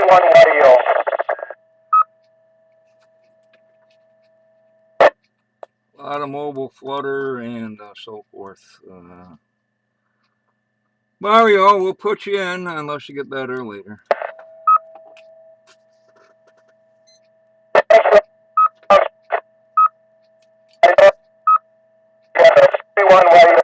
C1 radio. A lot of mobile flutter and so forth. Mario, we'll put you in unless you get better later. C1 radio.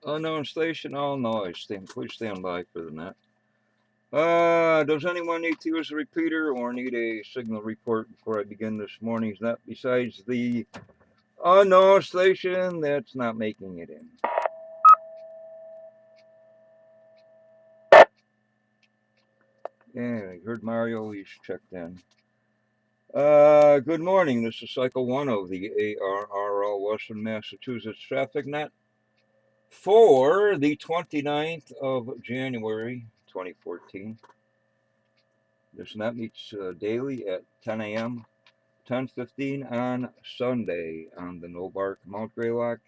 Unknown station, all noise. Please stand by for the net. Does anyone need to use a repeater or need a signal report before I begin this morning's net besides the unknown station that's not making it in? Yeah, I heard Mario, he's checked in. Good morning. This is cycle 1 of the ARRL Western Massachusetts Traffic Net for the 29th of January 2014. This net meets daily at 10 a.m., 10:15 on Sunday on the Nobark Mount Greylock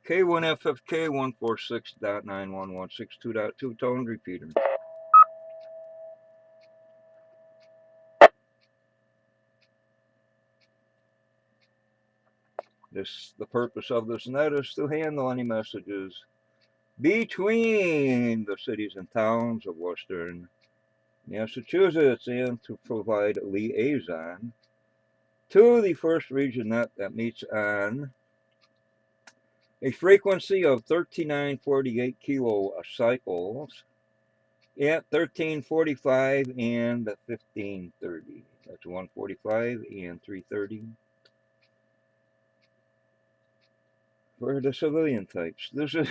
K1FFK 146.91162.2 tone repeater. The purpose of this net is to handle any messages between the cities and towns of Western Massachusetts and to provide liaison to the first region net that meets on a frequency of 3948 kilocycles at 1345 and 1530. That's 145 and 330. For the civilian types, this is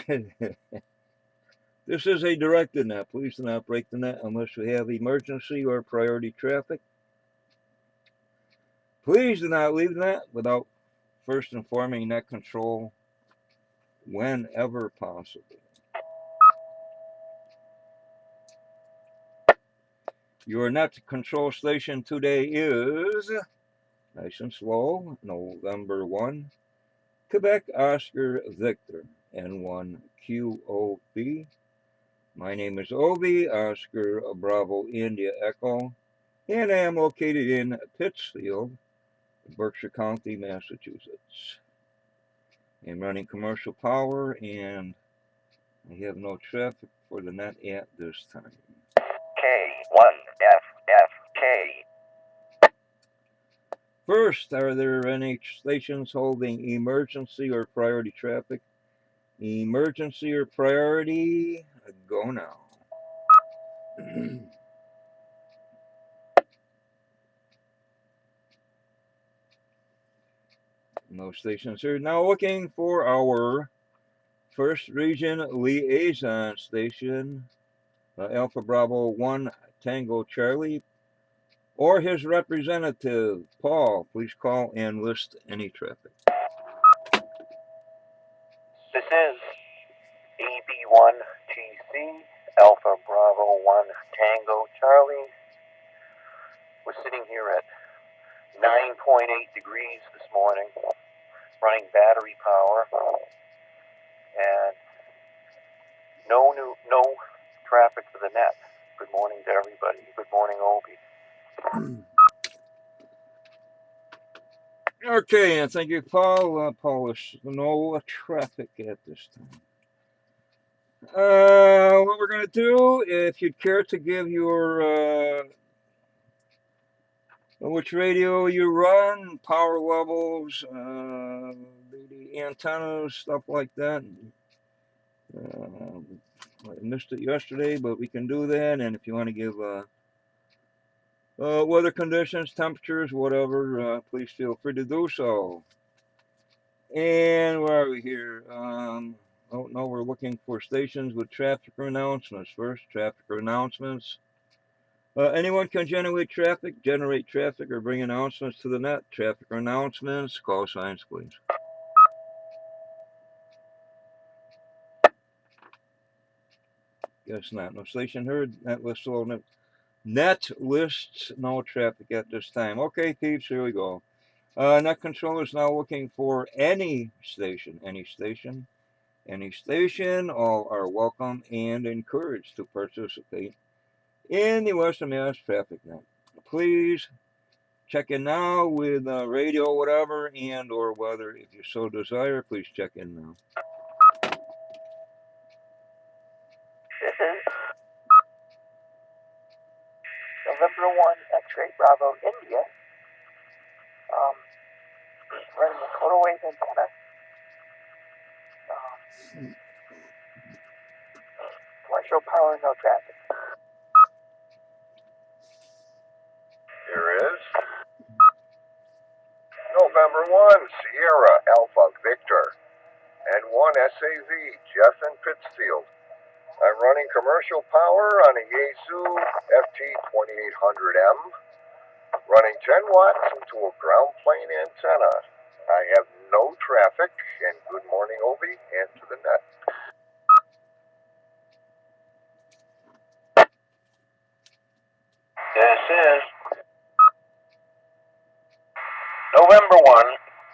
a directed net. Please do not break the net unless you have emergency or priority traffic. Please do not leave the net without first informing net control whenever possible. Your net control station today is nice and slow, November 1, Quebec Oscar Victor, N1 QOB. My name is Obi, Oscar Bravo India Echo, and I am located in Pittsfield, Berkshire County, Massachusetts. I'm running commercial power and I have no traffic for the net at this time. K1FFK. First, are there any stations holding emergency or priority traffic? Emergency or priority, go now. No stations here. Now looking for our first region liaison station, Alpha Bravo 1 Tango Charlie, or his representative, Paul. Please call and list any traffic. This is AB1TC, Alpha Bravo 1 Tango Charlie. We're sitting here at 9.8 degrees this morning, running battery power, and no traffic for the net. Good morning to everybody. Good morning, Obi. Okay, and thank you, Paul. Paul, is no traffic at this time. What we're going to do, if you'd care to give your which radio you run, power levels, the antennas, stuff like that. I missed it yesterday, but we can do that. And if you want to give weather conditions, temperatures, whatever, please feel free to do so. And where are we here? Oh no, we're looking for stations with traffic announcements. First, traffic announcements. Anyone can generate traffic, or bring announcements to the net. Traffic or announcements, call signs, please. Guess not. No station heard. Net list low. Net lists no traffic at this time. Okay, peeps, here we go. Net controller is now looking for any station. All are welcome and encouraged to participate in the Western Mass Traffic Net. Please check in now with radio, whatever, and or weather if you so desire. Please check in now. This is November 1 X-ray Bravo India. Running a total wave antenna. Commercial power, no traffic. Here is November 1 Sierra Alpha Victor and 1 SAV Jeff in Pittsfield. I'm running commercial power on a Yaesu FT2800M, running 10 watts into a ground plane antenna. I have no traffic, and good morning, Obi, and to the net. This is November 1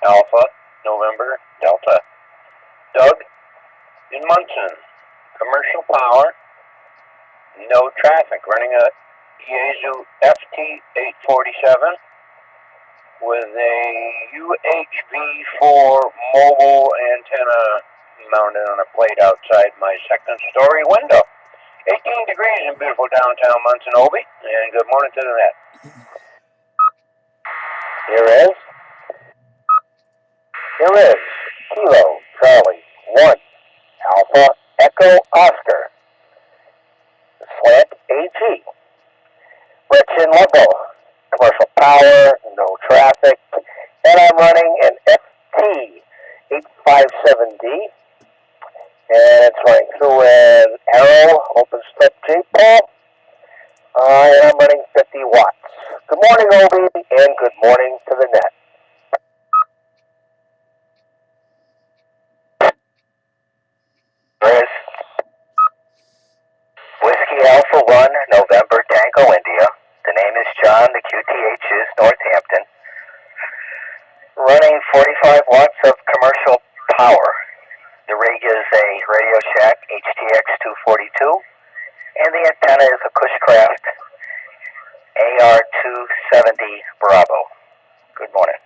Alpha November Delta. Doug in Munson. Commercial power, no traffic. Running a Yaesu FT847 with a UHV4 mobile antenna mounted on a plate outside my second story window. 18 degrees in beautiful downtown Munson, Obi, and good morning to the net. Here is Kilo Charlie 1 Alpha Echo Oscar Slant AG. Rich in Ludlow. Commercial power, no traffic, and I'm running an FT857D, and it's running through an Arrow open slip J-pole, and I'm running 50 watts. Good morning, Obi, and good morning to the net. Chris, Whiskey Alpha 1, November Tango India. The name is John, the QTH is Northampton. Running 45 watts of commercial power. The rig is a Radio Shack HTX 242, and the antenna is a Cushcraft AR270 Bravo. Good morning.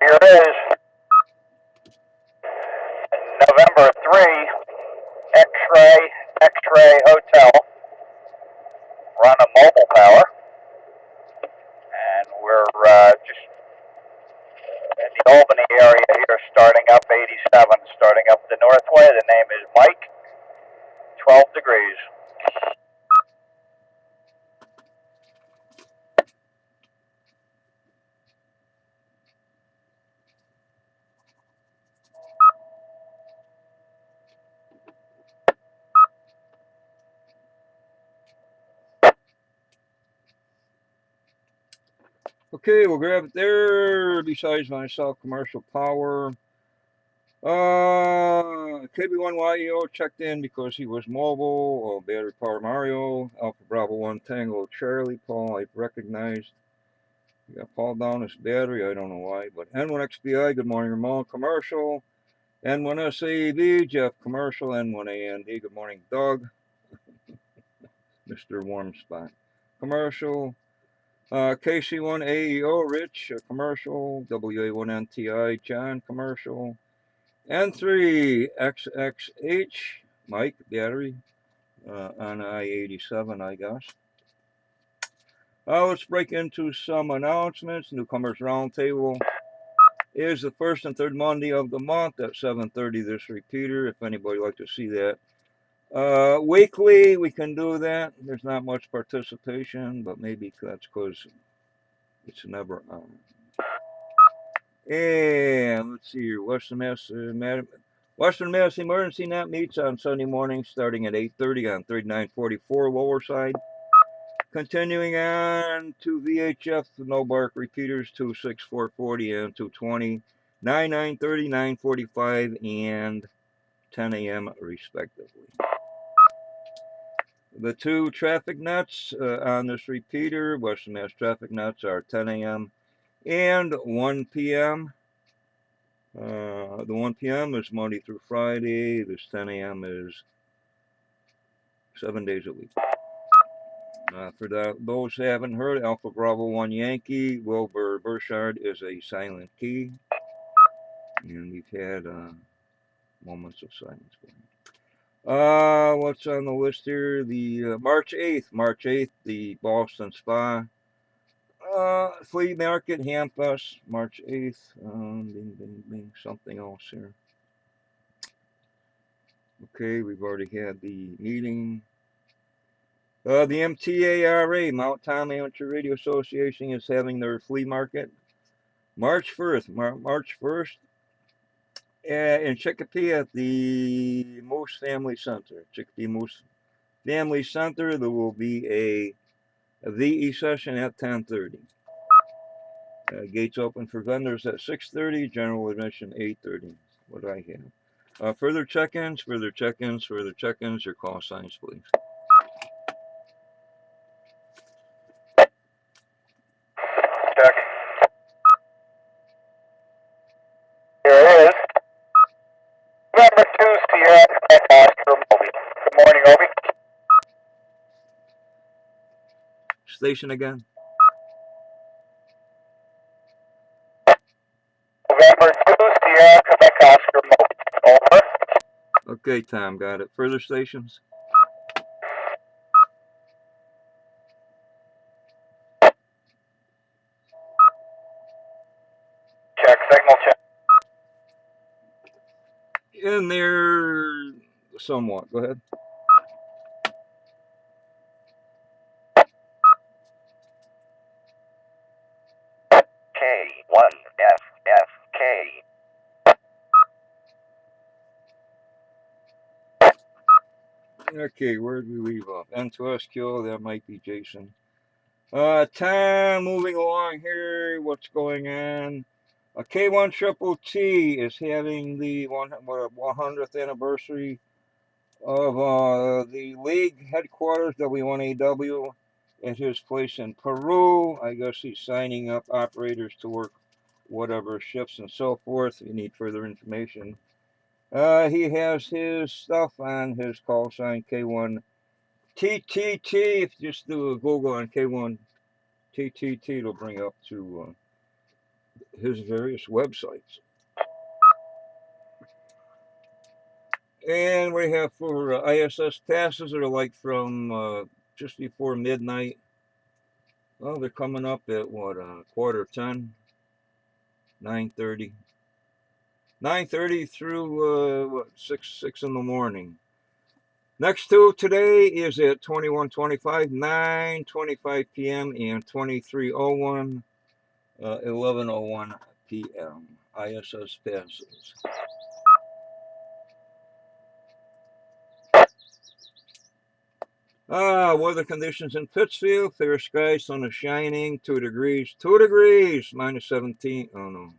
Here is November 3 X-Ray Hotel. Run a mobile power, and we're just in the Albany area here, starting up 87, starting up the Northway. The name is Mike, 12 degrees. Okay, we'll grab it there. Besides myself, commercial power. KB1YEO checked in because he was mobile. Battery power Mario. Alpha Bravo 1 Tango Charlie. Paul, I recognized. You got Paul down his battery. I don't know why. But N1XBI, good morning, Ramon. Commercial. N1SAB, Jeff, commercial. N1AND, good morning, Doug. Mr. Warm Spot. Commercial. KC1AEO, Rich, commercial. WA1NTI, John, commercial. N3XXH, Mike, battery, on I-87, I guess. Let's break into some announcements. Newcomers Roundtable is the first and third Monday of the month at 7:30. This repeater, if anybody would like to see that. Weekly, we can do that. There's not much participation, but maybe that's because it's never on. And let's see here, Western Mass Emergency Net meets on Sunday morning starting at 8:30 on 3944 Lower Side. Continuing on to VHF, no bark repeaters 26440 and 220, 9:30, 9:45, and 10 a.m. respectively. The two traffic nuts on this repeater, Western Mass traffic nuts, are 10 a.m. and 1 p.m. The 1 p.m. is Monday through Friday. This 10 a.m. is 7 days a week. For those who haven't heard, Alpha Bravo 1 Yankee, Wilbur Burchard is a silent key. And we've had moments of silence for him. What's on the list here? The March 8th, the Boston Spa flea market, Hampus, March 8th. Bing, bing, bing, something else here. Okay, we've already had the meeting. The MTARA, Mount Tom Amateur Radio Association, is having their flea market March 1st. March 1st in Chicopee at the Moose Family Center. Chicopee Moose Family Center. There will be a VE session at 10:30. Gates open for vendors at 6:30. General admission 8:30. What do I have? Further check-ins. Your call signs, please. Check. Here it is. Number 2, Sierra, Oscar, Moby. Good morning, Obi. Station again. November 2, Sierra, Quebec, Oscar, Moby. Over. Okay, Tom, got it. Further stations? Check, signal check. In there, somewhat. Go ahead. K1FFK. Okay, where did we leave off? N2SQ, that might be Jason. Tom, moving along here, what's going on? K1 Triple T is having the 100th anniversary of the league headquarters, W1AW, at his place in Peru. I guess he's signing up operators to work whatever shifts and so forth. If you need further information, he has his stuff on his call sign K1 TTT. If you just do a Google on K1 TTT, it'll bring up to his various websites. And we have for ISS passes that are like from just before midnight. Well, they're coming up at what, 9:10, 9:30. 9:30 through what, 6 in the morning. Next to today is at 21:25, 9:25 p.m. and 23:01, 11:01 p.m. ISS passes. Weather conditions in Pittsfield, fair skies, sun is shining, 2 degrees, minus 17, oh no,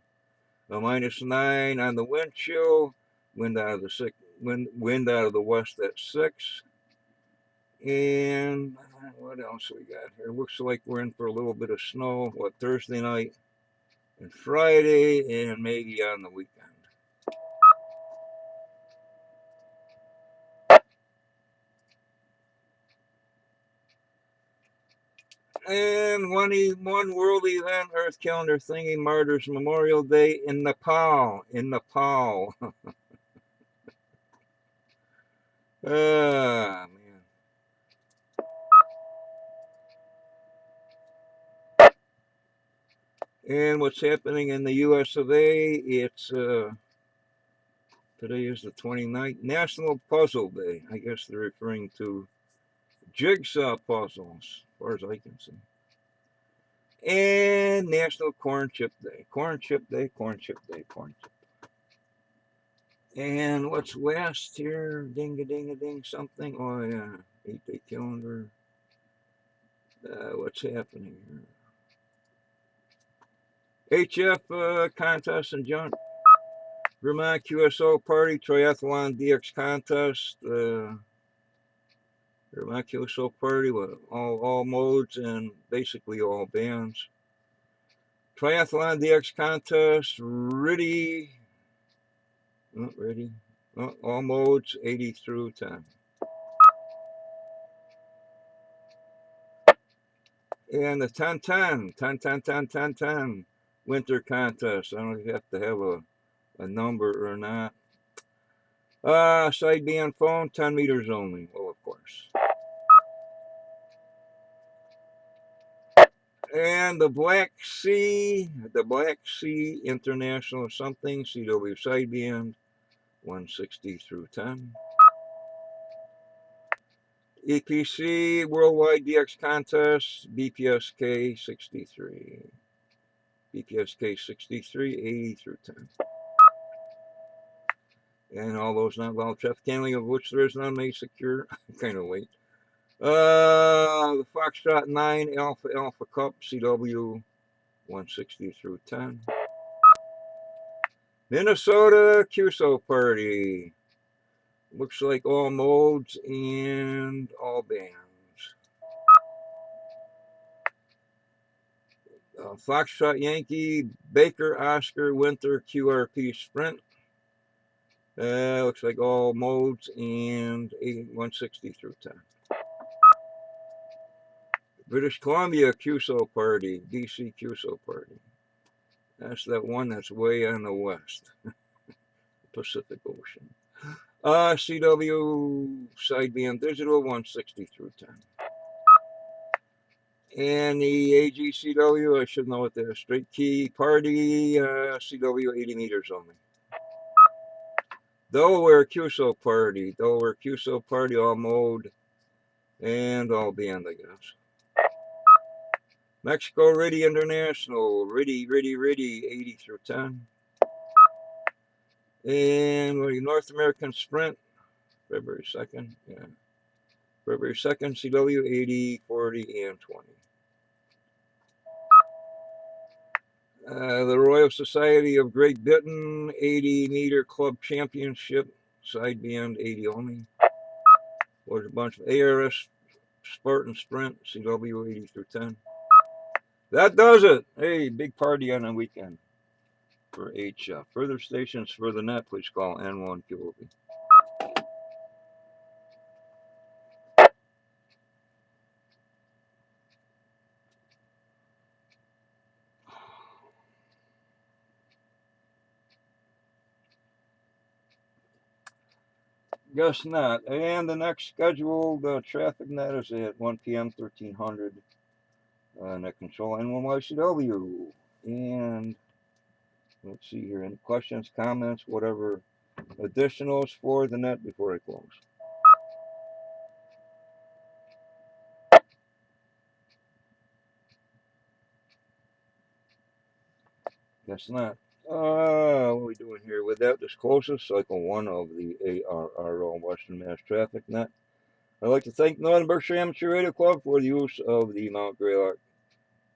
minus 9 on the wind chill, wind out of the west at 6, and what else we got here? Looks like we're in for a little bit of snow, Thursday night and Friday, and maybe on the weekend. And one world event, Earth calendar thingy, Martyrs Memorial Day in Nepal. Man. And what's happening in the US of A, it's today is the 29th, National Puzzle Day. I guess they're referring to jigsaw puzzles, as far as I can see. And National Corn Chip Day. Corn Chip Day, Corn Chip Day, Corn Chip. And what's west here? Ding-a-ding-a-ding something. Oh, yeah. 8-day calendar. What's happening here? HF contest and junk. Vermont QSO Party Triathlon DX contest. Vermont QSO Party with all modes and basically all bands. Triathlon DX contest. Ready. Not ready. All modes 80 through 10. And the 10-10 winter contest. I don't know if you have to have a number or not. Side band phone, 10 meters only. Well, of course. And the Black Sea International something, CW sideband, 160 through 10. EPC Worldwide DX Contest, BPSK 63. BPSK 63, 80 through 10. And all those not involved traffic handling, of which there is none, may secure. Kind of late. The Foxtrot 9 Alpha Cup CW 160 through 10. Minnesota QSO Party. Looks like all modes and all bands. Foxtrot Yankee Baker Oscar Winter QRP Sprint. Looks like all modes and 160 through 10. British Columbia QSO Party, DC QSO Party. That's that one that's way on the west, Pacific Ocean. CW sideband digital 160 through 10. And the AGCW, I should know what that is. Straight key party, CW 80 meters only. Delaware QSO Party, all mode and all band, I guess. Mexico Ready International, ready, 80 through 10. And North American Sprint, February 2nd, yeah. February 2nd, CW 80, 40, and 20. The Royal Society of Great Britain 80 meter club championship, sideband 80 only. Was a bunch of ARS Spartan Sprint, CW 80 through 10. That does it. Hey, big party on the weekend for HF. Further stations for the net, please call N1 QOB. Guess not. And the next scheduled traffic net is at 1 p.m. 1300. Net control N1YCW. And let's see here. Any questions, comments, whatever additionals for the net before I close? Guess not. What are we doing here? With that, this closes cycle 1 of the ARRO Western Mass Traffic Net. I'd like to thank Northern Berkshire Amateur Radio Club for the use of the Mount Greylock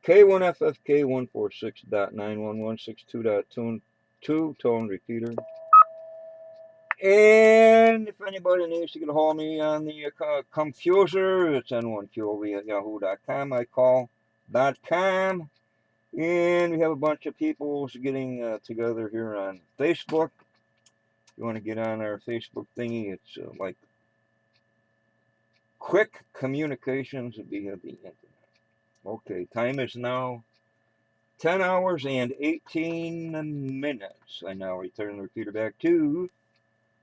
K1FFK 146.91162.2 tone repeater. And if anybody needs to get a hold of me on the computer, it's n1qov at yahoo.com. I call.com. And we have a bunch of people getting together here on Facebook. If you want to get on our Facebook thingy, it's like quick communications via the internet. Okay, time is now 10 hours and 18 minutes. I now return the repeater back to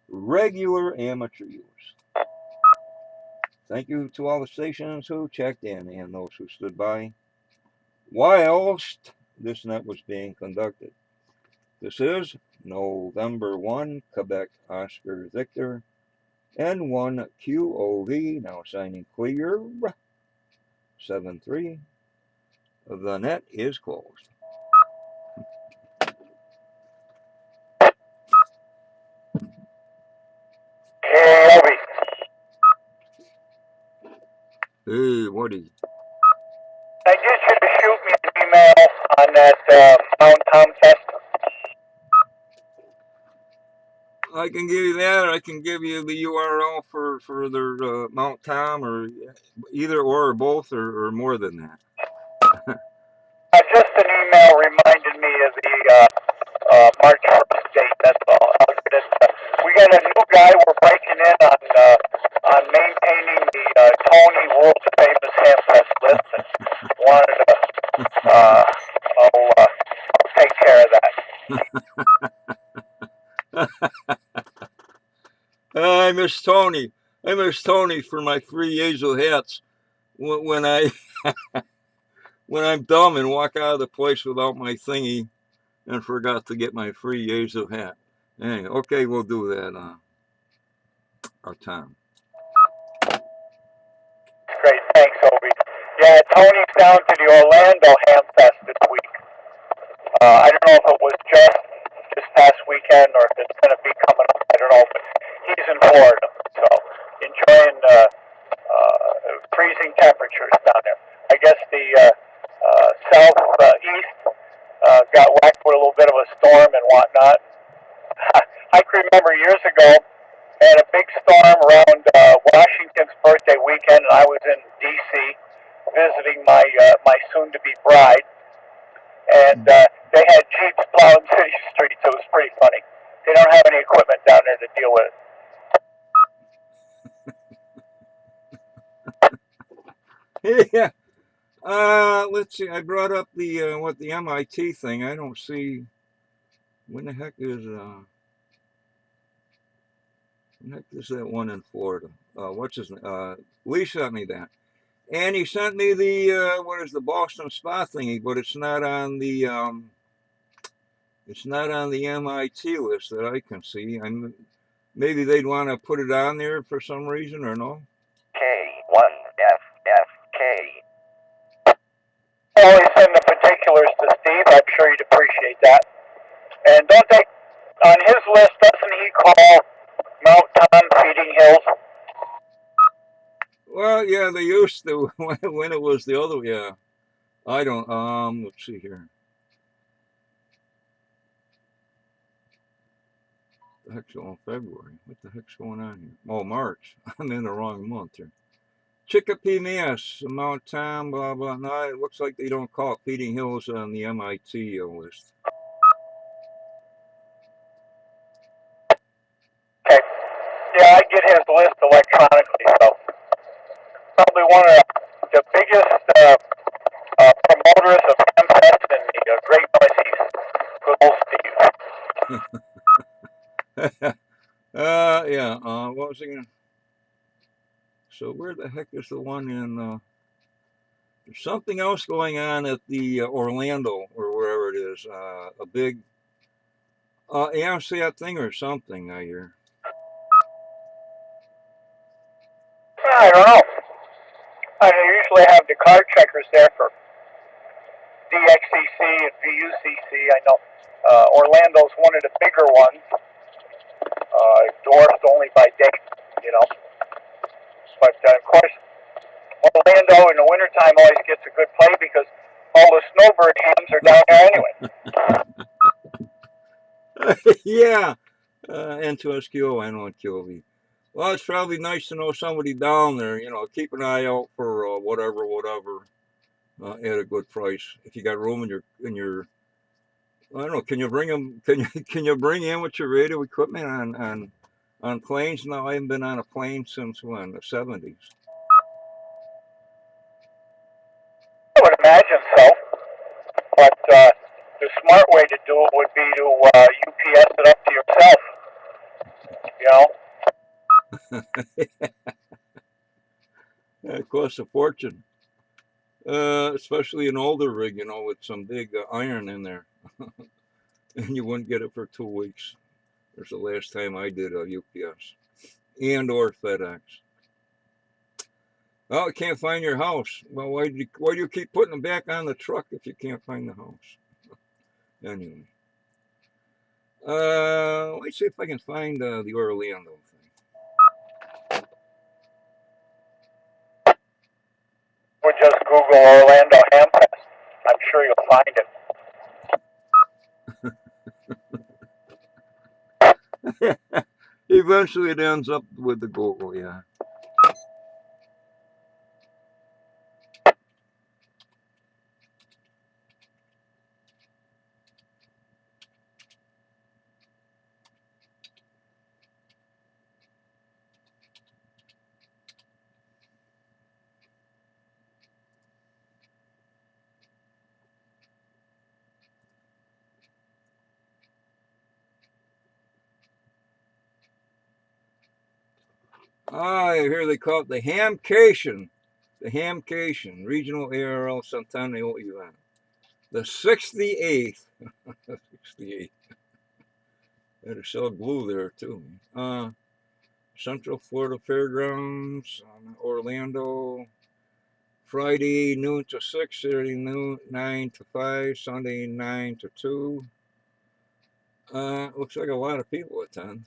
regular amateur use. Thank you to all the stations who checked in and those who stood by whilst this net was being conducted. This is November 1, Quebec Oscar Victor, N1 QOV, now signing clear, 7-3. The net is closed. Hey, Obi. Hey, Woody. I get you to shoot me an email on that Mount Tom test. I can give you that. I can give you the URL for their Mount Tom, or either or both, or more than that. Just an email reminded me of the March 1st date. That's all. We got a new guy we're breaking in on maintaining the Tony world famous handpress list, and wanted to I'll take care of that. I miss Tony. I miss Tony for my free Yazel hats when I'm dumb and walk out of the place without my thingy and forgot to get my free Yazel hat. Anyway, okay, we'll do that. Our time. Great, thanks, Obi. Yeah, Tony's down to the Orlando Ham Fest this week. I don't know if it was just this past weekend or if it's going to be coming up. I don't know, but he's in Florida, so enjoying freezing temperatures down there. I guess the southeast got whacked with a little bit of a storm and whatnot. I can remember years ago, had a big storm around Washington's birthday weekend, and I was in D.C. visiting my soon-to-be bride, and they had Jeeps plowing city streets. It was pretty funny. They don't have any equipment down there to deal with it. Yeah. Let's see. I brought up the MIT thing. I don't see when the heck is that one in Florida? What's his name? Lee sent me that, and he sent me the what is the Boston Spa thingy, but it's not on the MIT list that I can see. Maybe they'd want to put it on there for some reason, or no? K1FFK. Always send the particulars to Steve. I'm sure he'd appreciate that. And don't they, on his list, doesn't he call Mount Tom Feeding Hills? Well, yeah, they used to when it was the other. Yeah, I don't. Let's see here. The heck's on February? What the heck's going on here? Oh, March. I'm in the wrong month here. Chicopee, Mass, Mount Tom, blah, blah. No, it looks like they don't call it Feeding Hills on the MIT list. Okay. Yeah, I get his list electronically, so probably one of the biggest promoters of Hamfest in the Great Northeast. Good old Steve. Yeah, what was I going to... So where the heck is the one in... There's something else going on at the Orlando, or wherever it is. A big... AMC thing or something, I hear. I don't know. I usually have the card checkers there for DXCC and VUCC. I know Orlando's one of the bigger ones, dwarfed only by date, you know. But of course, Orlando in the wintertime always gets a good play because all the snowbird hams are down there anyway. Yeah, N2SQO, N1QOV. Well, it's probably nice to know somebody down there, you know, keep an eye out for whatever, at a good price. If you got room in your I don't know, can you bring them, can you bring in with your radio equipment on planes? No, I haven't been on a plane since when, the 70s. I would imagine so, but the smart way to do it would be to UPS it up to yourself, you know? It costs a fortune. Especially an older rig, you know, with some big iron in there, and you wouldn't get it for 2 weeks. There's the last time I did a UPS and or FedEx. Oh, I can't find your house. Well, why do you keep putting them back on the truck if you can't find the house? Anyway, let's see if I can find the Orlando thing. Or just Google Orlando Ham Fest. I'm sure you'll find it. Eventually, it ends up with the Google, yeah. I hear they call it the Hamcation. The Hamcation Regional ARL Centennial event. The 68th. 68th. Had to sell glue there too. Central Florida Fairgrounds, Orlando. Friday noon to 6, Saturday noon 9 to 5, Sunday 9 to 2. Looks like a lot of people attend.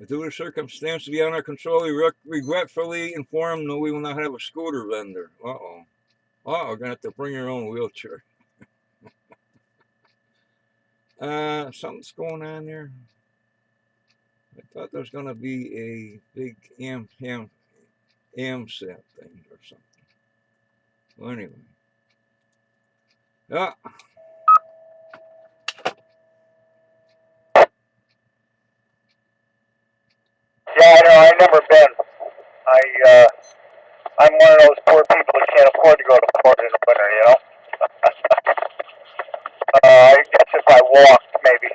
Due to circumstances beyond our control, we regretfully inform that we will not have a scooter vendor. Uh-oh. Oh, we're going to have to bring your own wheelchair. Something's going on there. I thought there was going to be a big AMSAT thing or something. Well, anyway. Yeah. Yeah, I know. I've never been. I'm one of those poor people that can't afford to go to Florida in the winter. You know. I guess if I walked, maybe.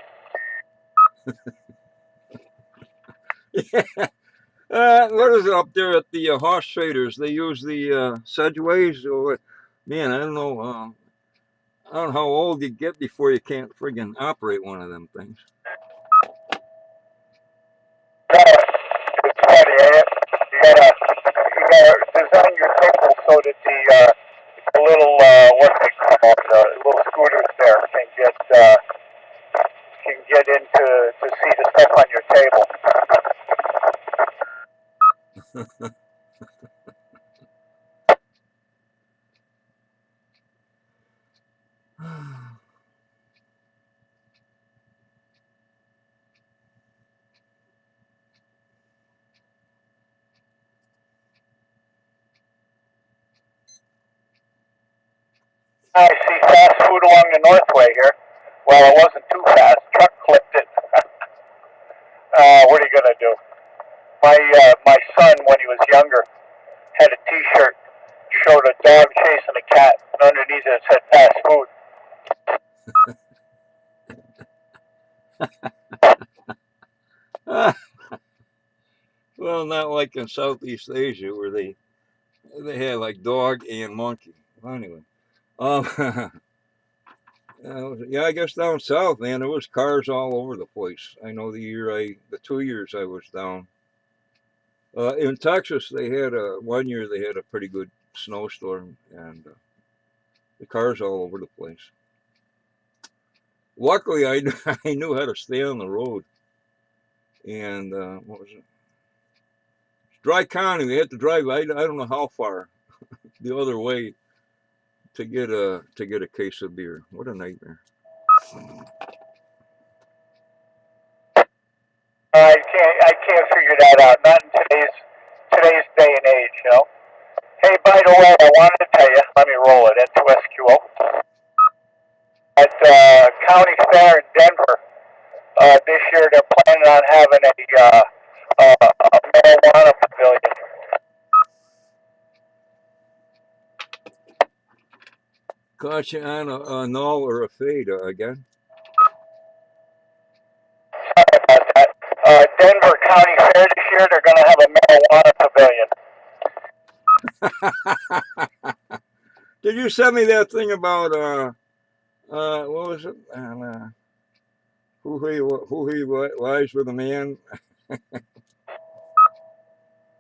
What is it up there at the horse traders? They use the Sedgeways. Or, man, I don't know. I don't know how old you get before you can't friggin' operate one of them things. It's funny, ain't it? You gotta design your table so that the little what's it called, the little scooters there can get into to see the stuff on your table. I see fast food along the Northway here. Well, it wasn't too fast. Truck clipped it. What are you gonna do? My son, when he was younger, had a T-shirt showed a dog chasing a cat, and underneath it said fast food. Well, not like in Southeast Asia where they had like dog and monkey. Well, anyway, yeah, I guess down south, man, there was cars all over the place. I know the 2 years I was down. In Texas, they had 1 year they had a pretty good snowstorm, and the cars all over the place. Luckily, I knew how to stay on the road. And what was it? Dry County. We had to drive. I don't know how far the other way to get a case of beer. What a nightmare. I can't figure that out. Not in today's day and age, you know. Hey, by the way, I wanted to tell you. Let me roll it into SQO. At County Fair in Denver this year, they're planning on having a marijuana pavilion. Caught you on a null or a fade again. Sorry about that. Denver County Fair this year, they're going to have a marijuana pavilion. Did you send me that thing about what was it? Who he lies with a man? It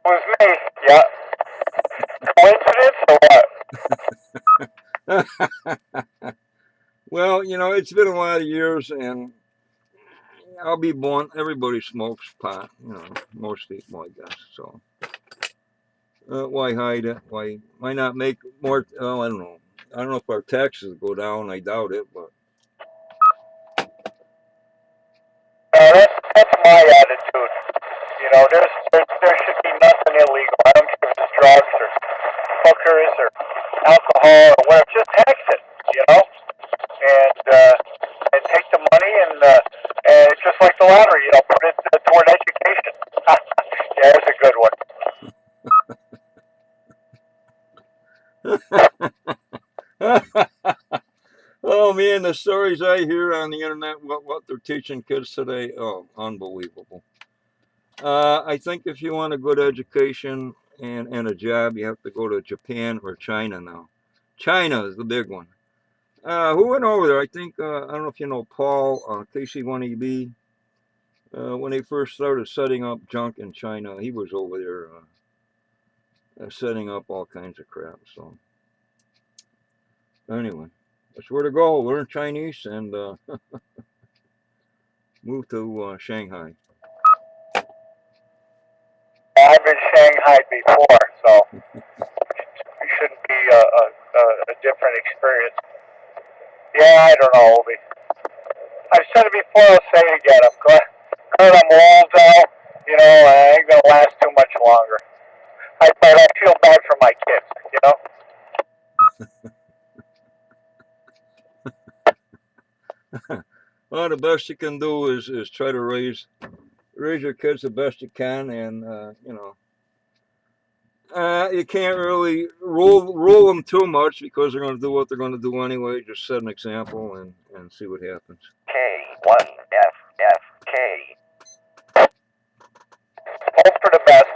was me. Yeah. Coincidence or what? Well, you know, it's been a lot of years, and I'll be blunt. Everybody smokes pot. You know, most people, I guess. So why hide it? Why not make more? Oh, I don't know. I don't know if our taxes go down. I doubt it, but That's my attitude. You know, there should be nothing illegal. I don't care if it's drugs or hookers or alcohol or whatever. Just tax it. You know, and take the money and just like the lottery, you know, put it toward education. Yeah, that's a good one. Oh man, the stories I hear on the internet, what they're teaching kids today, oh, unbelievable. I think if you want a good education and a job, you have to go to Japan or China now. China is the big one. Who went over there? I think, I don't know if you know Paul, KC1AB. When they first started setting up junk in China, he was over there setting up all kinds of crap. So, anyway, that's where to go. Learn Chinese and move to Shanghai. I've been Shanghai before, so it shouldn't be a different experience. Yeah, I don't know, Obi. I've said it before, I'll say it again. I'm glad I'm old now. You know, I ain't gonna last too much longer. But I feel bad for my kids, you know? Well, the best you can do is try to raise your kids the best you can, and you know, you can't really rule them too much because they're going to do what they're going to do anyway. Just set an example and see what happens. K1FFK. Hope for the best.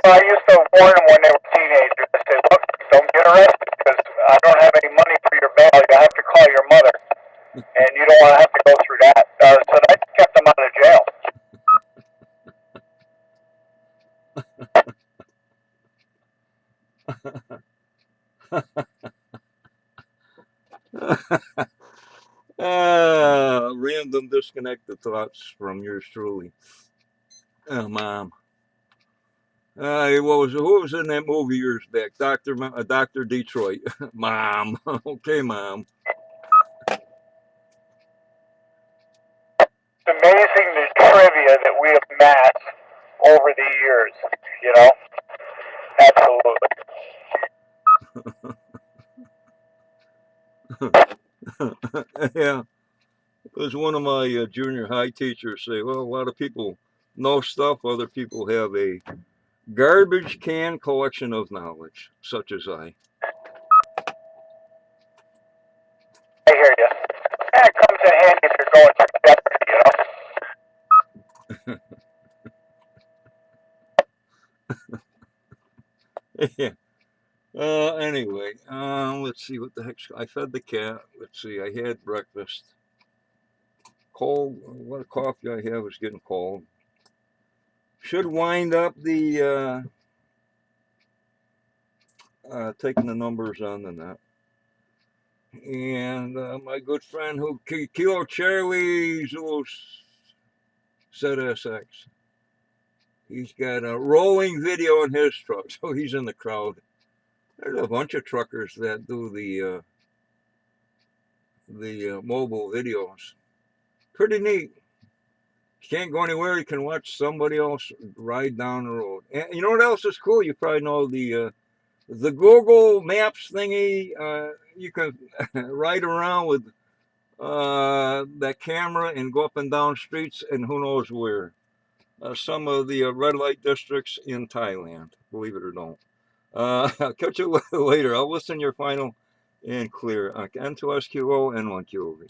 I used to warn them when they were teenagers. I say, look, don't get arrested because I don't have any money for your bail. You have to call your mother. And you don't want to have to go through that. So that kept them out of jail. Random disconnected thoughts from yours truly. Mom. Who was in that movie years back? Dr. Detroit. Mom. Okay, Mom. It's amazing the trivia that we have amassed over the years, you know? Absolutely. Yeah. As one of my junior high teachers say, well, a lot of people know stuff, other people have a garbage can collection of knowledge, such as I. I hear you. And it comes in handy if you're going through Jeopardy, you know? Yeah. Anyway, let's see what the heck. I fed the cat. Let's see. I had breakfast. Cold. What coffee I have is getting cold. Should wind up the taking the numbers on the net. And my good friend who Kilo Charlie ZSX. He's got a rolling video in his truck, so he's in the crowd. There's a bunch of truckers that do the mobile videos. Pretty neat. You can't go anywhere. You can watch somebody else ride down the road. And you know what else is cool? You probably know the Google Maps thingy. You can ride around with that camera and go up and down streets and who knows where. Some of the red light districts in Thailand, believe it or don't. I'll catch you later. I'll listen your final and clear. N2SQO, N1QOV.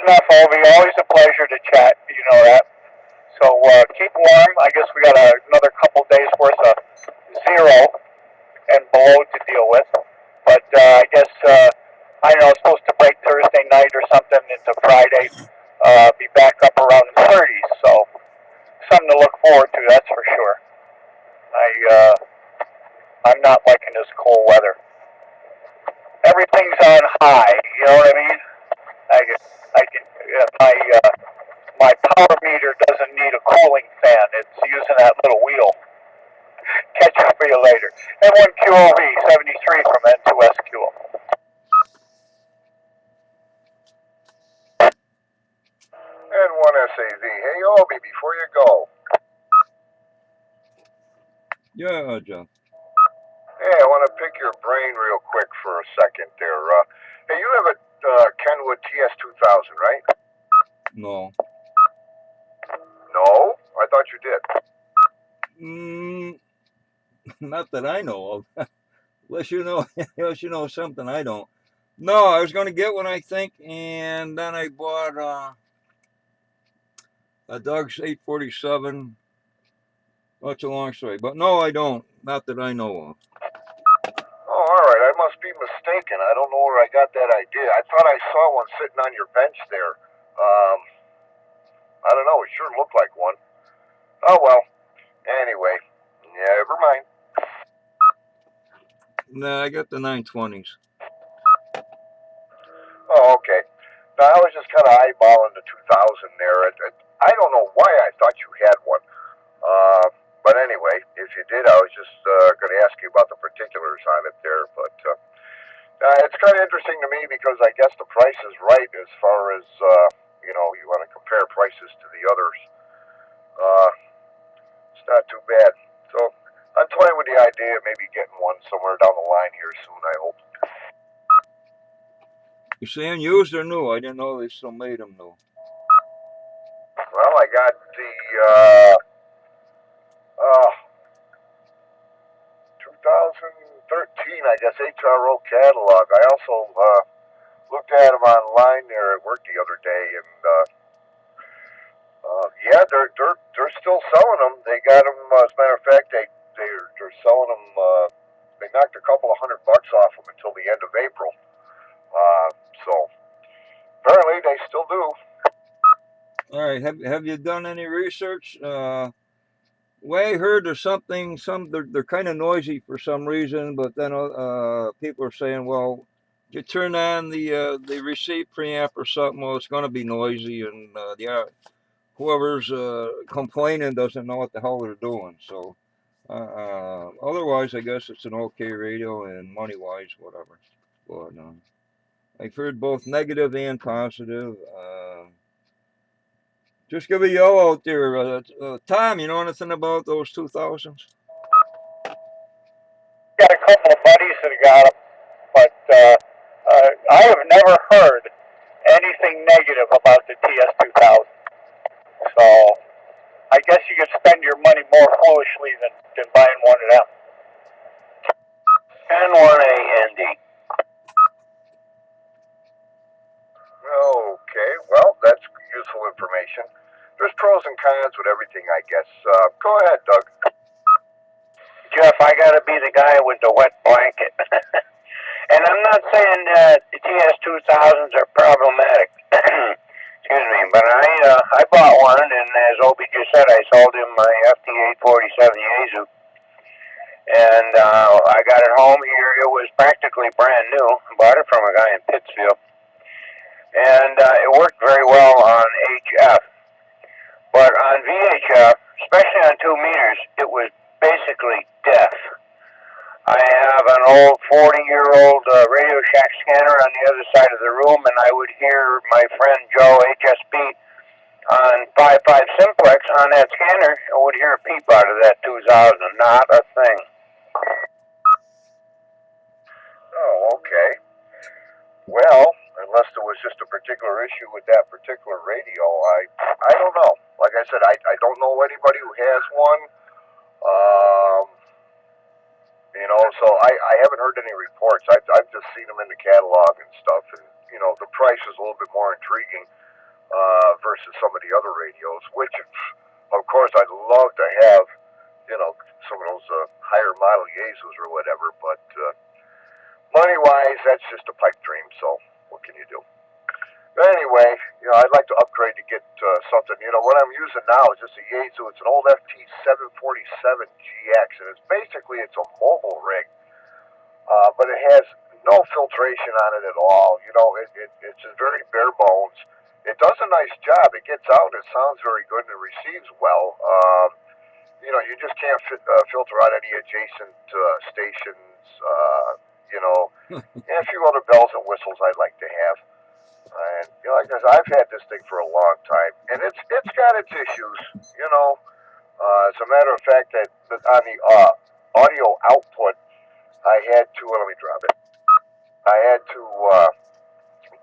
Enough, Obi. Always a pleasure to chat. You know that. So keep warm. I guess we got another couple days worth of 0 and below to deal with. But I guess, I don't know, it's supposed to break Thursday night or something into Friday. Be back up around the 30s, so something to look forward to, that's for sure. I'm not liking this cold weather. Everything's on high, you know what I mean? My power meter doesn't need a cooling fan. It's using that little wheel. Catch up for you later. N1QOV 73 from N2SQ. N1SAV. Hey, Obi, before you go. Yeah, John. Hey, I want to pick your brain real quick for a second there. Hey, you have a Kenwood TS2000, right? No. No? I thought you did. Not that I know of. unless you know something I don't. No, I was going to get one, I think, and then I bought a Doug's 847. Well, it's a long story, but no, I don't. Not that I know of. Oh, all right. I must be mistaken. I don't know where I got that idea. I thought I saw one sitting on your bench there. I don't know. It sure looked like one. Oh, well. Anyway, never mind. Nah, I got the 920s. Oh, okay. Now, I was just kind of eyeballing the 2000 there. I don't know why I thought you had one. But anyway, if you did, I was just going to ask you about the particulars on it there. But it's kind of interesting to me because I guess the price is right as far as, you want to compare prices to the others. It's not too bad. So I'm toying with the idea of maybe getting one somewhere down the line here soon, I hope. You saying used or new? I didn't know they still made them new. Well, I got the 2013, I guess, HRO catalog. I also looked at them online there at work the other day, and yeah, they're still selling them. They got them. As a matter of fact, they're selling them. They knocked a couple of $100 off them until the end of April. So apparently they still do. All right, have you done any research? Well, I heard there's something. They're kind of noisy for some reason, but then people are saying, well, you turn on the receipt preamp or something, well, it's going to be noisy, and whoever's complaining doesn't know what the hell they're doing. So otherwise, I guess it's an okay radio, and money-wise, whatever. But I've heard both negative and positive. Just give a yell out there. Tom, you know anything about those 2000s? Got a couple of buddies that got them, but I have never heard anything negative about the TS2000. So I guess you could spend your money more foolishly than buying one of them. N1AND. Okay, well, that's useful information. There's pros and cons with everything, I guess. Go ahead, Doug. Jeff, I gotta be the guy with the wet blanket. And I'm not saying that the TS2000s are problematic. Excuse me, but I bought one, and as Obi just said, I sold him my FT847 Yaesu. And I got it home here. It was practically brand new. I bought it from a guy in Pittsfield. And it worked very well on HF. But on VHF, especially on 2 meters, it was basically deaf. I have an old 40-year-old Radio Shack scanner on the other side of the room, and I would hear my friend Joe HSB on 5.5 simplex on that scanner. I would hear a peep out of that 2000. Not a thing. Oh, okay. Well, unless there was just a particular issue with that particular radio, I don't know. Like I said, I don't know anybody who has one. So I haven't heard any reports. I've just seen them in the catalog and stuff, and the price is a little bit more intriguing versus some of the other radios. Which, of course, I'd love to have some of those higher model Yezus or whatever, but money-wise, that's just a pipe dream, so what can you do? But anyway, I'd like to upgrade to get something. What I'm using now is just a Yaesu. It's an old FT747 GX, and it's a mobile rig, but it has no filtration on it at all. It's just very bare bones. It does a nice job. It gets out. It sounds very good, and it receives well. You just can't filter out any adjacent stations. And a few other bells and whistles I'd like to have. And like I said, I've had this thing for a long time, and it's got its issues. As a matter of fact, that on the audio output, I had to let me drop it. I had to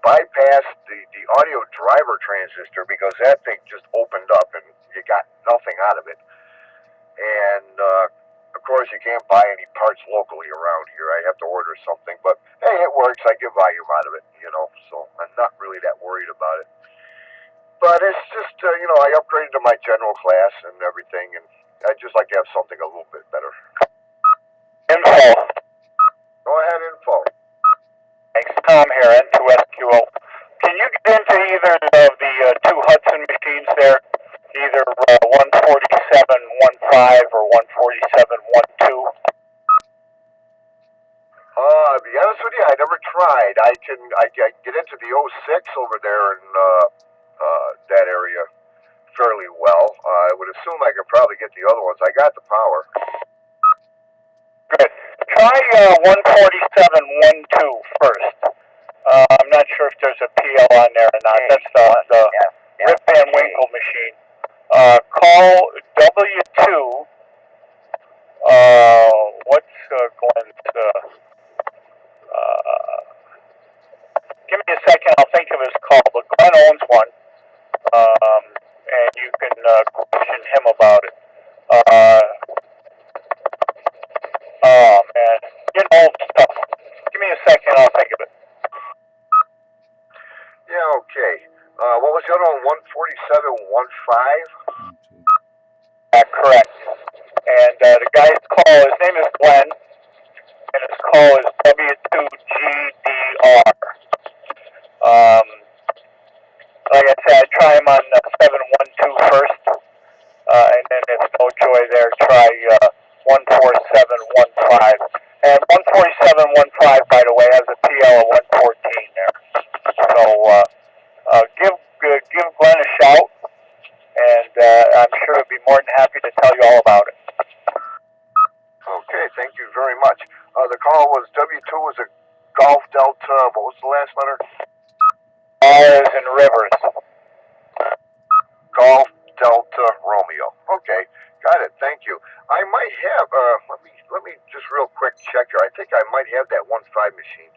bypass the audio driver transistor because that thing just opened up and you got nothing out of it. And of course, you can't buy any parts locally around here. I have to order something, but hey, it works. I get volume out of it, so I'm not really that worried about it. But it's just, I upgraded to my general class and everything, and I'd just like to have something a little bit better. Info. Go ahead, info. Thanks, Tom here, N2SQO. Can you get into either of the two Hudson machines there? Either 147.15 or 147.12? To be honest with you, I never tried. I can get into the 06 over there in that area fairly well. I would assume I could probably get the other ones. I got the power. Good. Try 147.12 first. I'm not sure if there's a PL on there or not. That's the Rip Van Winkle machine. Call W2. What's Glenn's? Give me a second. I'll think of his call. But Glenn owns one, and you can question him about it. Oh man, old stuff. Give me a second. I'll think of it. Yeah, okay. What was the other one? 147.15? Correct. And the guy's call, his name is Glenn, and his call is W2GDR. Like I said, try him on 712 first, and then if no joy there, try 147.15. And 147.15, by the way, has a PL of 114 there. So give Glenn a shout, and I'm sure he'll be more than happy to tell you all about it. Okay, thank you very much. The call was W2 was a Golf Delta. What was the last letter? R is in Rivers. Golf Delta Romeo. Okay, got it. Thank you. I might have. Let me just real quick check here. I think I might have that 1.5 machine.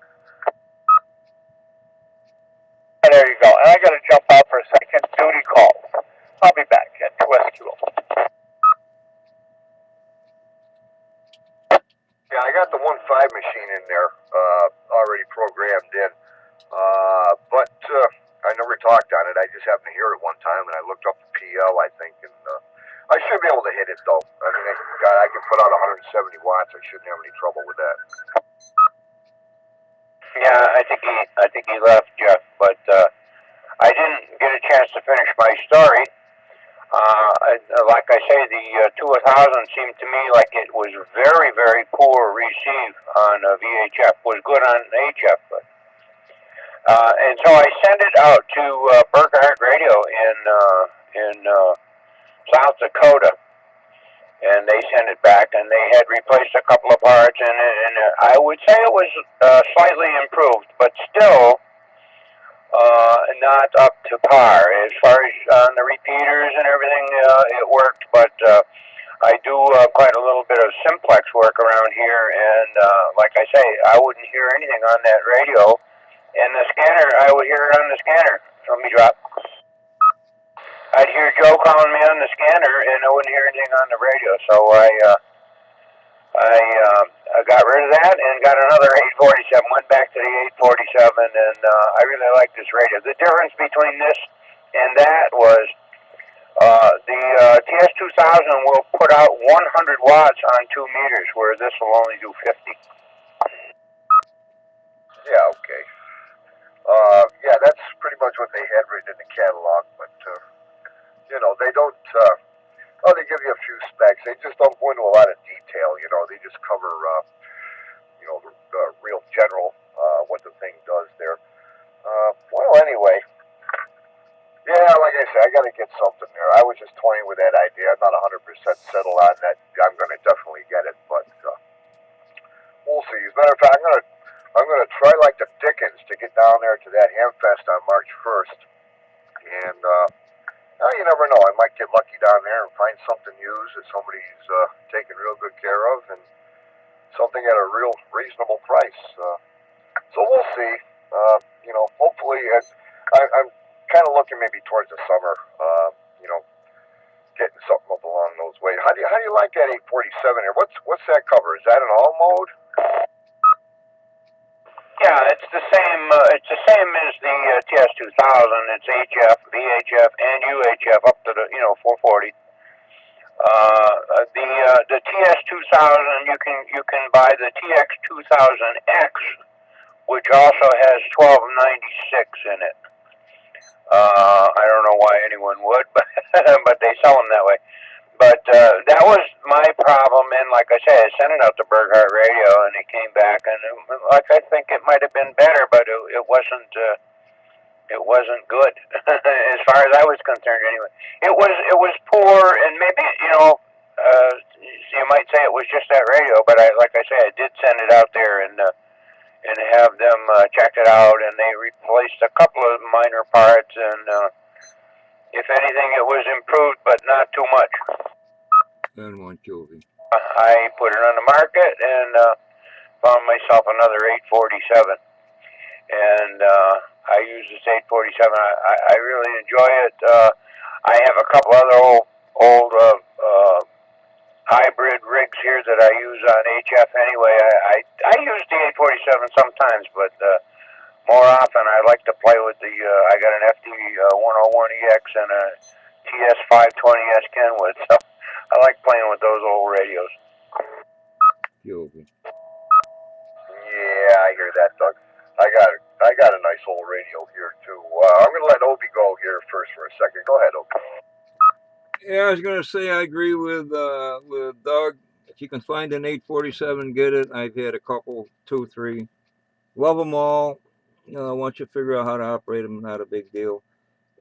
There you go. And I got to jump out for a second. Duty calls. I'll be back at 2SQO. Yeah, I got the 1.5 machine in there already programmed in, but I never talked on it. I just happened to hear it one time, and I looked up the PL, I think, and I should be able to hit it though. I mean, I can put out 170 watts. I shouldn't have any trouble with that. Yeah, I think he left, Jeff, but I didn't get a chance to finish my story. Like I say, the 2000 seemed to me like it was very, very poor receive on VHF. Was good on HF, but and so I sent it out to Burkhardt Radio in South Dakota, and they sent it back, and they had replaced a couple of parts in it, and I would say it was slightly improved, but still not up to par. As far as on the repeaters and everything, it worked, but I do quite a little bit of simplex work around here, and like I say, I wouldn't hear anything on that radio. And the scanner, I would hear it on the scanner. Let me drop. I'd hear Joe calling me on the scanner, and I wouldn't hear anything on the radio. So I got rid of that and got another 847. Went back to the 847, and I really like this radio. The difference between this and that was The TS2000 will put out 100 watts on 2 meters, where this will only do 50. Yeah, okay. Yeah, that's pretty much what they had written in the catalog, but, you know, they don't, oh, they give you a few specs. They just don't go into a lot of detail, you know. They just cover, you know, the real general, what the thing does there. Well, anyway, yeah, like I said, I got to get something there. I was just toying with that idea. I'm not 100% settled on that. I'm going to definitely get it, but we'll see. As a matter of fact, I'm gonna try like the Dickens to get down there to that Hamfest on March 1st, and well, you never know. I might get lucky down there and find something used that somebody's taking real good care of, and something at a real reasonable price. So we'll see. You know, hopefully, I'm kind of looking maybe towards the summer. You know, getting something up along those ways. How do you like that 847 here? What's that cover? Is that an all mode? Yeah, it's the same. It's the same as the TS2000. It's HF, VHF, and UHF up to the 440. The TS2000 you can buy the TX2000X, which also has 1296 in it. I don't know why anyone would, but but they sell them that way. But that was my problem, and like I said, I sent it out to Burghardt Radio, and it came back, and like I think it might have been better, but it wasn't. It wasn't good as far as I was concerned. Anyway, it was poor, and maybe you might say it was just that radio, but like I say, I did send it out there and have them check it out, and they replaced a couple of minor parts, and if anything, it was improved, but not too much. And 1 QV. I put it on the market and found myself another 847, and I use this 847. I really enjoy it. I have a couple other old hybrid rigs here that I use on HF anyway. I use the 847 sometimes, but more often I like to play with the. I got an FD 101EX and a TS 520S Kenwood, so I like playing with those old radios. QV. Yeah, I hear that, Doug. I got a nice old radio here too. I'm gonna let Obi go here first for a second. Go ahead, Obi. Yeah, I was gonna say I agree with Doug. If you can find an 847, get it. I've had a couple, 2, 3. Love them all. Once you figure out how to operate them, not a big deal.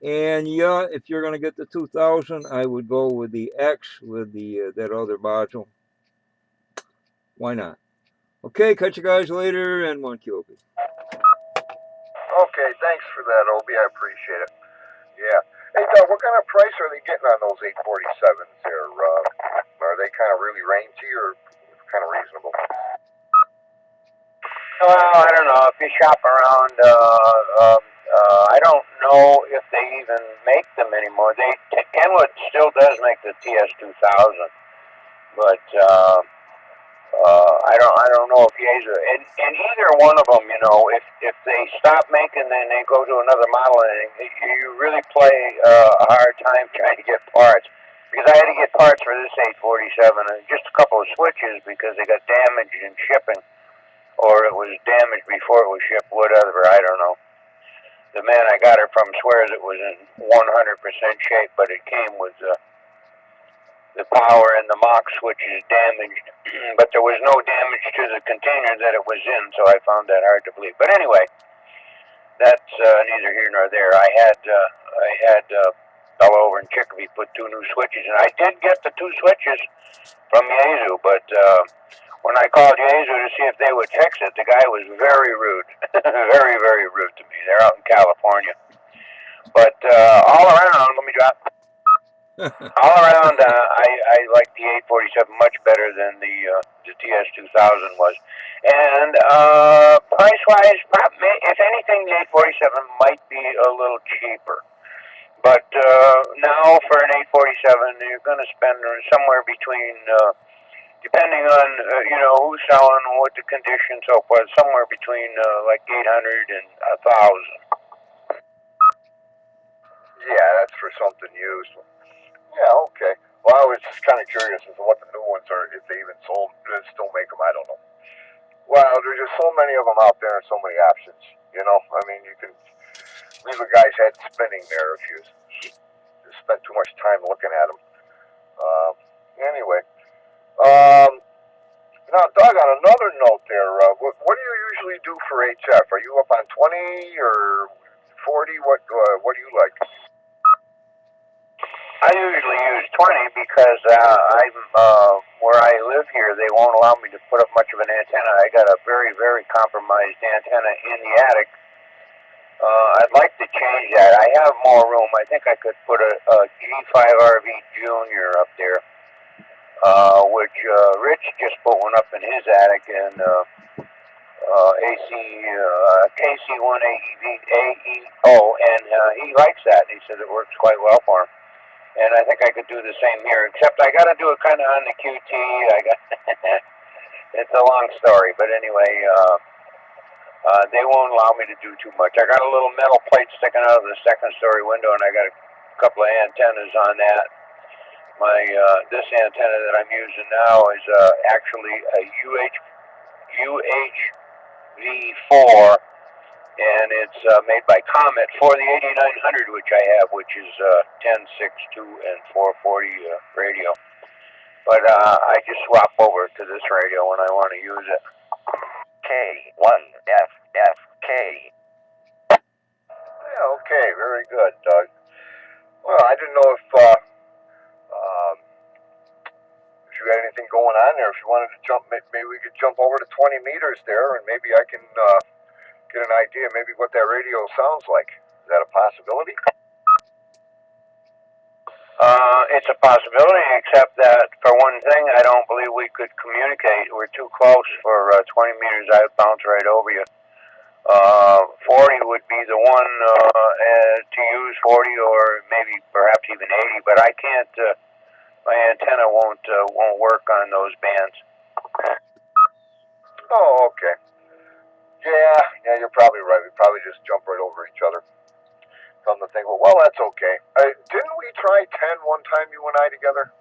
And yeah, if you're gonna get the 2000, I would go with the X with the that other module. Why not? Okay, catch you guys later, and 1 QB. Okay, thanks for that, Obi. I appreciate it. Yeah. Hey, Doug, what kind of price are they getting on those 847s there? Are they kind of really rangy or kind of reasonable? Well, I don't know. If you shop around, I don't know if they even make them anymore. Kenwood still does make the TS2000, but I don't know if Yaesu and either one of them, if they stop making, then they go to another model, and you really play a hard time trying to get parts. Because I had to get parts for this 847 and just a couple of switches because they got damaged in shipping, or it was damaged before it was shipped, whatever, I don't know. The man I got it from swears it was in 100% shape, but it came with the power and the Mach switches damaged, but there was no damage to the container that it was in, so I found that hard to believe. But anyway, that's neither here nor there. I had fellow over in Chicopee put 2 new switches, and I did get the 2 switches from Yaesu, but when I called Yaesu to see if they would fix it, the guy was very rude, very, very rude to me. They're out in California. But all around, let me drop. All around, I like the 847 much better than the TS2000 was. And price-wise, if anything, the 847 might be a little cheaper. But now for an 847, you're going to spend somewhere between, depending on who's selling, what the condition, so forth, somewhere between like 800 and 1,000. Yeah, that's for something used. Yeah, okay. Well, I was just kind of curious as to what the new ones are, if they even still make them. I don't know. Well, there's just so many of them out there and so many options. You know, I mean, you can leave a guy's head spinning there if you spend too much time looking at them. Anyway, now, Doug, on another note there, what do you usually do for HF? Are you up on 20 or 40? What do you like? I usually use 20 because I'm where I live here. They won't allow me to put up much of an antenna. I got a very, very compromised antenna in the attic. I'd like to change that. I have more room. I think I could put a G5RV Junior up there, which Rich just put one up in his attic, and KC1 AEO, and he likes that. He says it works quite well for him. And I think I could do the same here, except I got to do it kind of on the QT. It's a long story, but anyway, they won't allow me to do too much. I got a little metal plate sticking out of the second story window, and I got a couple of antennas on that. My this antenna that I'm using now is actually a UHV4, and it's made by Comet for the 8900, which I have, which is 10.6.2 and 440 radio. But I just swap over to this radio when I want to use it. K1FFK. Yeah, okay, very good, Doug. Well, I didn't know if you had anything going on there. If you wanted to jump, maybe we could jump over to 20 meters there, and maybe I can get an idea maybe what that radio sounds like. Is that a possibility? It's a possibility, except that for one thing, I don't believe we could communicate. We're too close for 20 meters. I'd bounce right over you. 40 would be the one to use, 40 or maybe perhaps even 80, but I can't. My antenna won't work on those bands. Oh, okay. Yeah, you're probably right. We probably just jump right over each other. Come to think, well, that's okay. Didn't we try 10 one time, you and I together?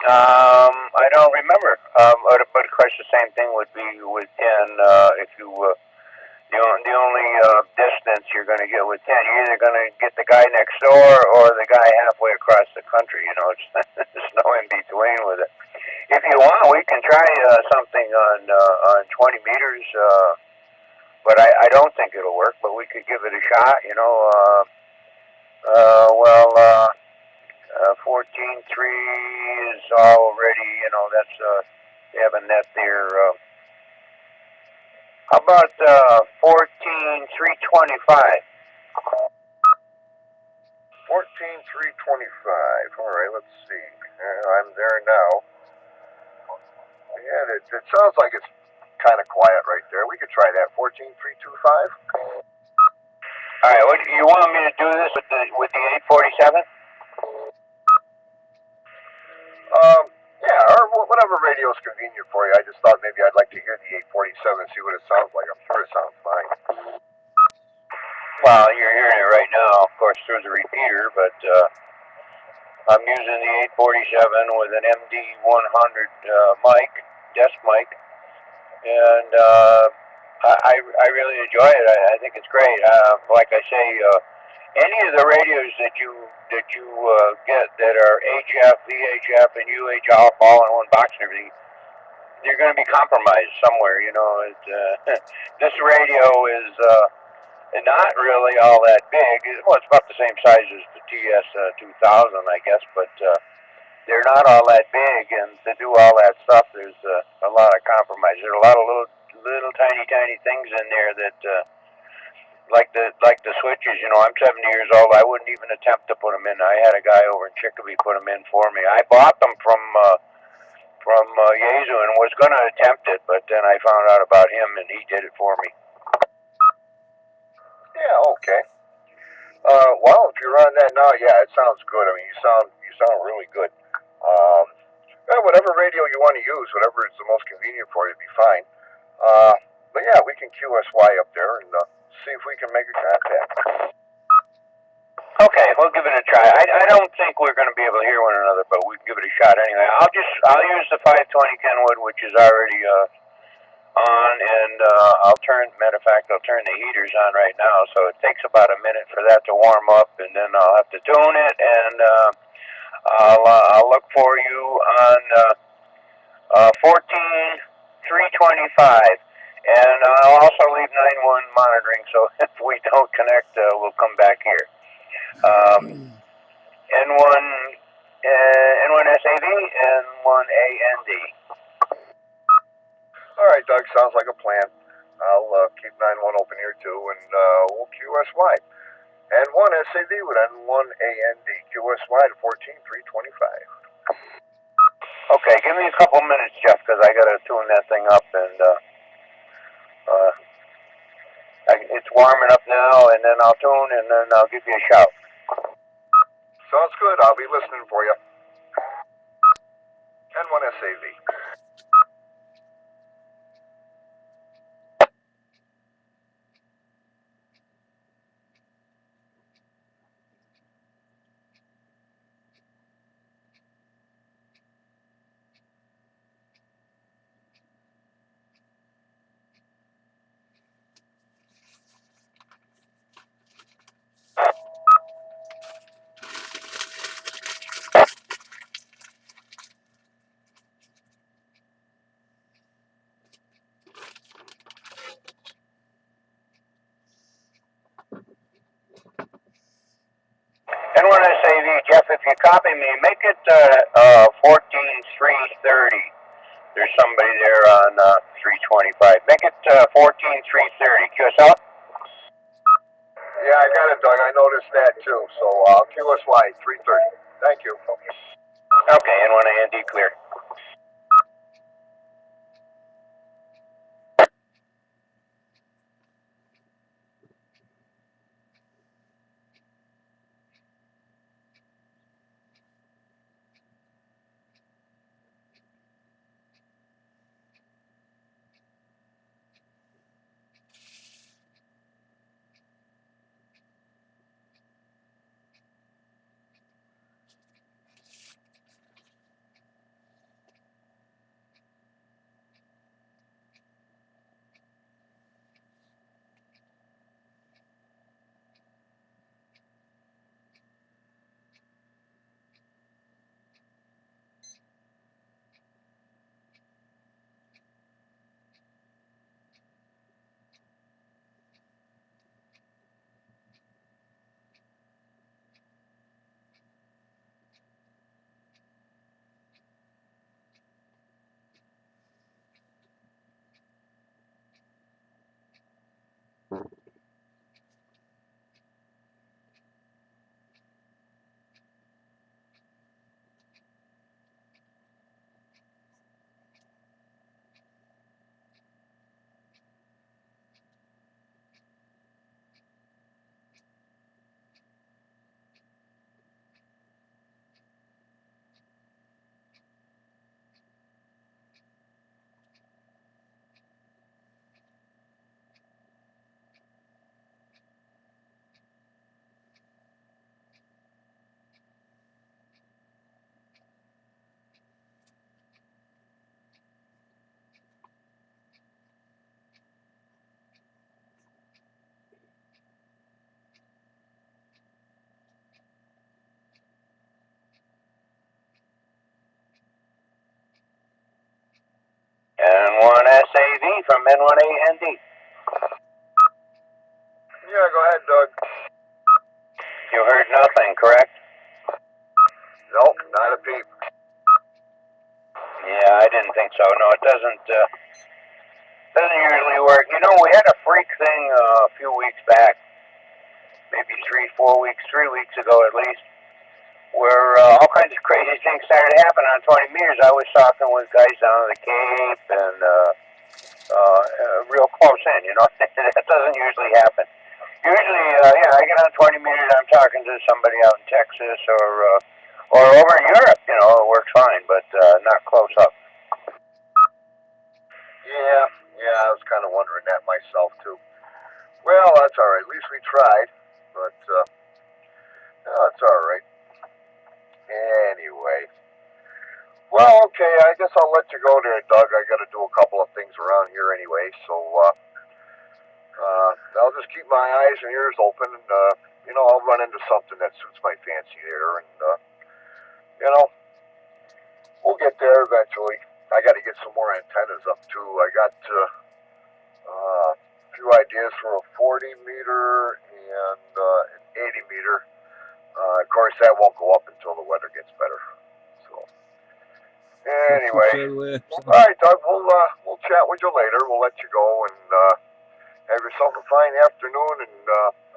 I don't remember. But of course, the same thing would be with 10. If you the only distance you're going to get with 10, you're either going to get the guy next door or the guy halfway across the country. You know, there's no in between with it. If you want, we can try something on 20 meters. But I don't think it'll work, but we could give it a shot, you know. 14.3 is already, you know, that's, they have a net there. How about 14.325? 14.325. All right, let's see. I'm there now. Yeah, it sounds like it's kind of quiet right there. We could try that. 14.325. All right, what, you want me to do this with the 847? Yeah, or whatever radio is convenient for you. I just thought maybe I'd like to hear the 847, see what it sounds like. I'm sure it sounds fine. Well, you're hearing it right now, of course, through the repeater, but I'm using the 847 with an MD100 mic, desk mic, and I really enjoy it. I think it's great. Like I say, any of the radios that you get that are HF, VHF, and UH all in one box and everything, they're going to be compromised somewhere. You know, this radio is not really all that big. Well, it's about the same size as the TS 2000, I guess, but they're not all that big, and to do all that stuff, there's a lot of compromise. There's a lot of little tiny things in there that. Like the switches, you know, I'm 70 years old. I wouldn't even attempt to put them in. I had a guy over in Chicopee put them in for me. I bought them from Yezu and was going to attempt it, but then I found out about him and he did it for me. Yeah, okay. Well, if you're on that now, yeah, it sounds good. I mean, you sound really good. Whatever radio you want to use, whatever is the most convenient for you, be fine. But yeah, we can QSY up there and see if we can make a contact. Okay, we'll give it a try. I don't think we're going to be able to hear one another, but we can give it a shot anyway. I'll use the 520 Kenwood, which is already on, and matter of fact, I'll turn the heaters on right now, so it takes about a minute for that to warm up, and then I'll have to tune it, and I'll look for you on 14325. And I'll also leave 9-1 monitoring, so if we don't connect, we'll come back here. N1 SAV, N1 AND. All right, Doug, sounds like a plan. I'll keep 9-1 open here too, and we'll QSY. N1 SAV with N1 AND, QSY to 14325. Okay, give me a couple minutes, Jeff, because I got to tune that thing up, and it's warming up now, and then I'll tune, and then I'll give you a shout. Sounds good. I'll be listening for you. N1 SAV. N1 SAV, Jeff, if you copy me, make it 14330. There's somebody there on 325. Make it 14330. QSL? Yeah, I got it, Doug. I noticed that too. So QSY 330. Thank you. Okay, N1 AND clear. N1 SAV from N1 AND. Yeah, go ahead, Doug. You heard nothing, correct? Nope, not a peep. Yeah, I didn't think so. No, it doesn't usually work. You know, we had a freak thing a few weeks back, maybe 3 weeks ago at least, where all kinds of crazy things started happening on 20 meters. I was talking with guys down at the Cape and real close in, you know. That doesn't usually happen. Usually, I get on 20 meters, I'm talking to somebody out in Texas or over in Europe, you know, it works fine, but not close up. Yeah, I was kind of wondering that myself too. Well, that's all right. At least we tried. But Oh, it's all right. Anyway. Well, okay, I guess I'll let you go there, Doug. I got to do a couple of things around here anyway, so I'll just keep my eyes and ears open, and I'll run into something that suits my fancy there, and we'll get there eventually. I got to get some more antennas up too. I got a few ideas for a 40 meter and an 80 meter. Of course, that won't go up until the weather gets better. So anyway, all right, Doug. We'll chat with you later. We'll let you go and have yourself a fine afternoon. And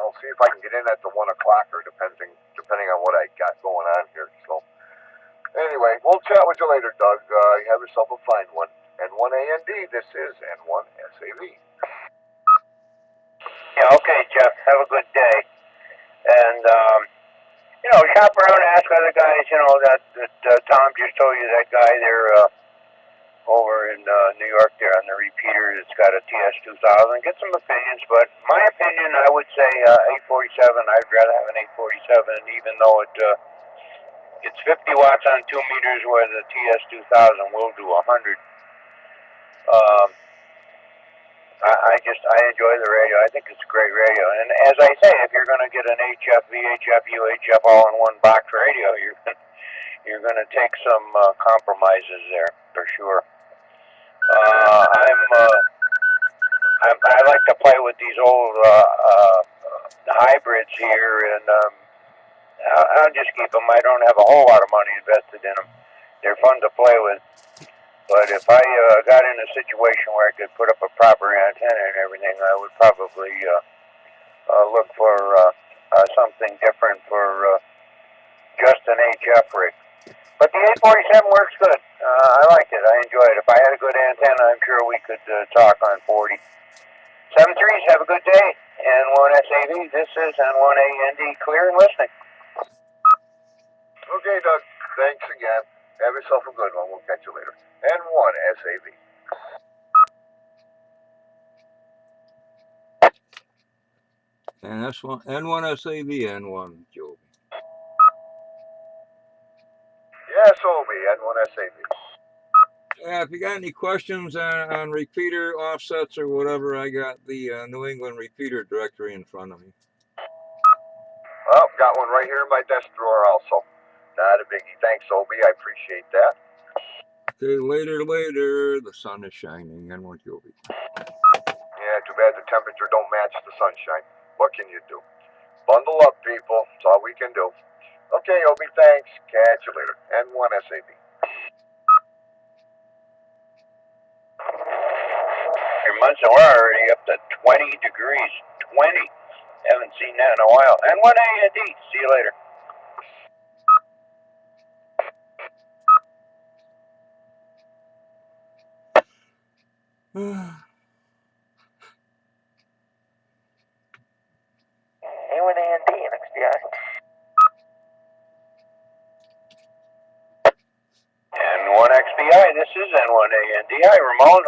I'll see if I can get in at the 1 o'clock or depending on what I got going on here. So anyway, we'll chat with you later, Doug. Have yourself a fine one. N1AND. This is N1SAV. Yeah, okay, Jeff. Have a good day. And, shop around and ask other guys, that Tom just told you, that guy there over in New York there on the repeater that's got a TS2000. Get some opinions, but my opinion, I would say 847. I'd rather have an 847, even though it's 50 watts on 2 meters, where the TS2000 will do 100. I enjoy the radio. I think it's a great radio. And as I say, if you're going to get an HF, VHF, UHF all-in-one box radio, you're going to take some compromises there for sure. I like to play with these old hybrids here, and I'll just keep them. I don't have a whole lot of money invested in them. They're fun to play with. But if I got in a situation where I could put up a proper antenna and everything, I would probably look for something different for just an HF rig. But the 847 works good. I like it. I enjoy it. If I had a good antenna, I'm sure we could talk on 40. 7-3s, have a good day. N1SAV, this is N1AND, clear and listening. Okay, Doug. Thanks again. Have yourself a good one. We'll catch you later. N1SAV. And that's one N1SAV, N1 Joby. Yes, Obi, N1SAV. Yeah, if you got any questions on repeater offsets or whatever, I got the New England repeater directory in front of me. Well, got one right here in my desk drawer also. Not a biggie. Thanks, Obi. I appreciate that. Okay, later. The sun is shining, N1 Joby. Yeah, too bad the temperature don't match the sunshine. What can you do? Bundle up, people. That's all we can do. Okay, Obi, thanks. Catch you later. N1SAV. Munson, we're already up to 20 degrees. 20. Haven't seen that in a while. N1AND. See you later. N1AND and XBI. N1XBI. This is N1AND. Hi, Ramon.